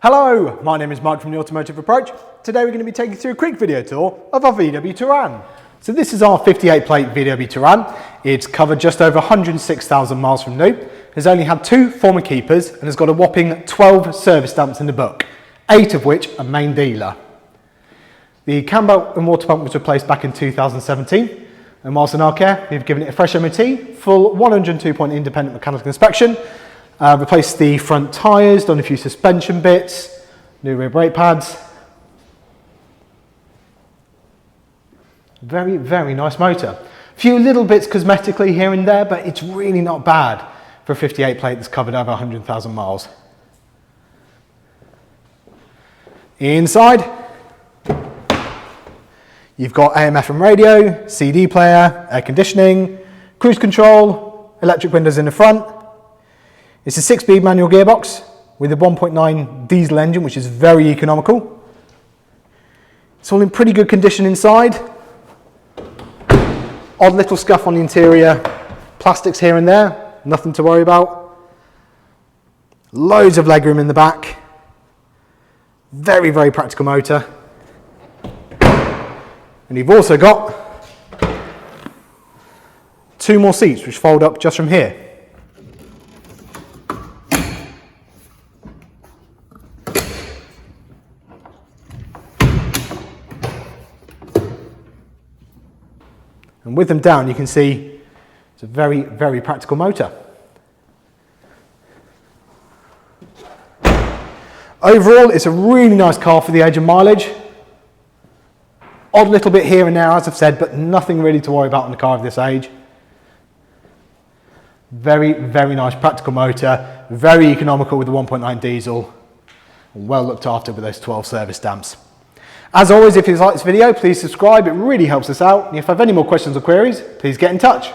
Hello, my name is Mike from the Automotive Approach. Today we're going to be taking you through a quick video tour of our VW Touran. So this is our 58 plate VW Touran. It's covered just over 106,000 miles from new, has only had 2 former keepers and has got a whopping 12 service stamps in the book, 8 of which are main dealer. The cambelt and water pump was replaced back in 2017, and whilst in our care we've given it a fresh MOT, full 102-point independent mechanical inspection, replaced the front tyres, done a few suspension bits, new rear brake pads. Very, very nice motor. A few little bits cosmetically here and there, but it's really not bad for a 58 plate that's covered over 100,000 miles. Inside, you've got AM/FM radio, CD player, air conditioning, cruise control, electric windows in the front. It's a 6-speed manual gearbox with a 1.9 diesel engine, which is very economical. It's all in pretty good condition inside. Odd little scuff on the interior, plastics here and there, nothing to worry about. Loads of legroom in the back. Very, very practical motor. And you've also got 2 more seats which fold up just from here. And with them down, you can see it's a very, very practical motor. Overall, it's a really nice car for the age and mileage. Odd little bit here and there, as I've said, but nothing really to worry about on a car of this age. Very, very nice practical motor, very economical with the 1.9 diesel, and well looked after with those 12 service stamps. As always, if you like this video, please subscribe, it really helps us out. And if you have any more questions or queries, please get in touch.